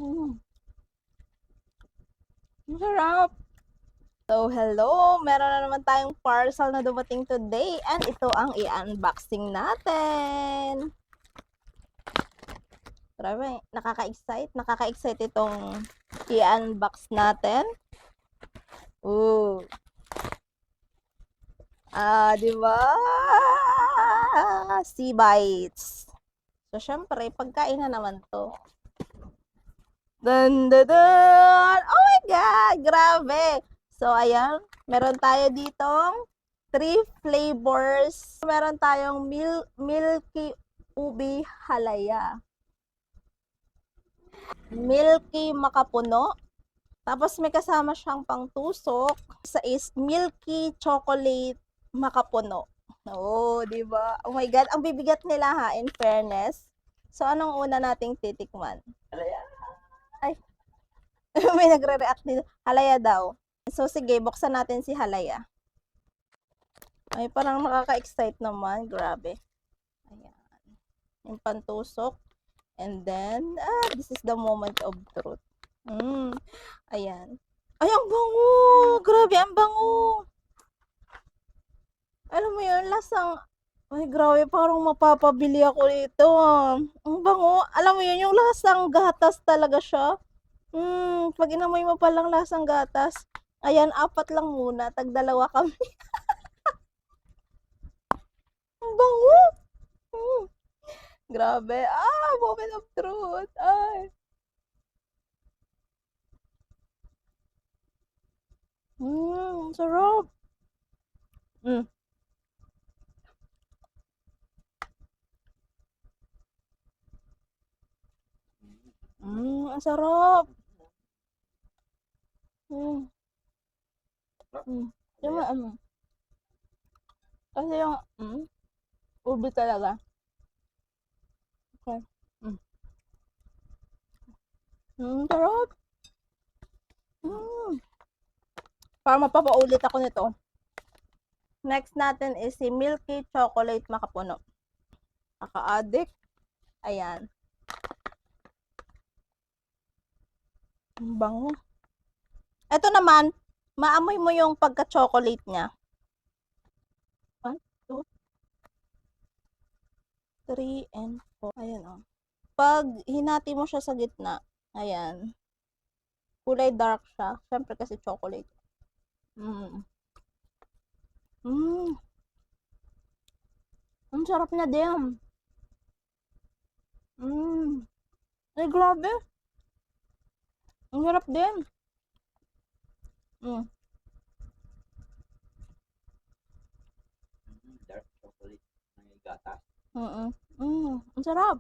Mm. Masarap. So, hello! Meron na naman tayong parcel na dumating today and ito ang i-unboxing natin. Grabe, nakaka-excite itong i-unbox natin. Ooh. Di ba? Sea bites. So, syempre, pagkain na naman to. Dun, dun, dun! Oh my God! Grabe! So, ayan. Meron tayo ditong 3 flavors. Meron tayong milky ubi halaya. Milky makapuno. Tapos may kasama siyang pangtusok. Isa is milky chocolate makapuno. Oh, di ba? Oh my God, ang bibigat nila ha, in fairness. So, anong una nating titikman? Halaya. Ay, may nagre-react dito. Halaya daw. So, sige, buksan natin si halaya. Ay, parang nakaka-excite naman. Grabe. Ayan. Yung pantusok. And then, this is the moment of truth. Ayan. Ay, ang bango! Grabe, ang bango! Alam mo yun, lasang... Ay, grabe, parang mapapabili ako nito. Ang bango. Alam mo yun, yung lasang gatas talaga siya. Pag inamoy mo palang lasang gatas. Ayan, 4 lang muna. Tag-2 kami. Ang bango! Grabe. Moment of truth. Ay. Sarap. Ang sarap. Yung kasi yung, ubi talaga. Okay. Sarap. Para mapapaulit ako nito. Next natin is si Milky Chocolate Makapuno. Naka-addict. Ayan. Ang bango. Ito naman, maamoy mo yung pagka-chocolate niya. 1, 2, 3, and 4. Ayan o. Pag hinati mo siya sa gitna, ayan. Kulay dark siya. Siyempre kasi chocolate. Ang sarap niya din. Ay, grabe. Ang sarap din. Dark chocolate na gatas. Ang sarap.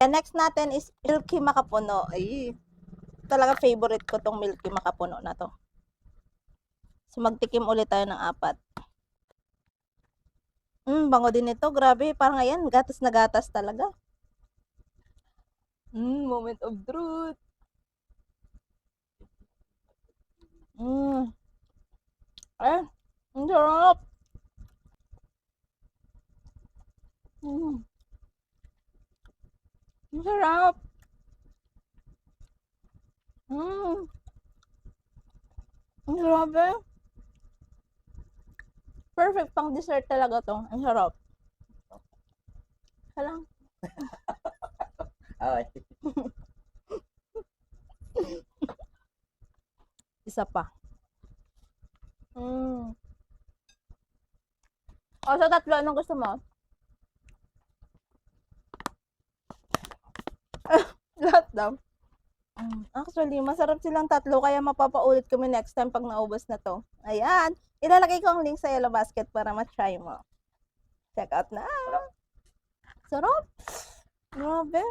And next natin is Milky Makapuno. Ay, talaga favorite ko tong Milky Makapuno na to. So, magtikim ulit tayo ng 4. Bango din ito. Grabe, parang ayan, gatas na gatas talaga. Moment of truth. Ay, ang sarap. Ang sarap. Ang grabe. Perfect pang dessert talaga to. Ang sarap. Halang. Ay. Isa pa. O, sa 3, anong gusto mo? Lahat daw. Actually, masarap silang 3, kaya mapapaulit kami next time pag naubos na to. Ayan. Ilalagay ko ang link sa Yellow Basket para ma-try mo. Check out na. Sarap. Grabe.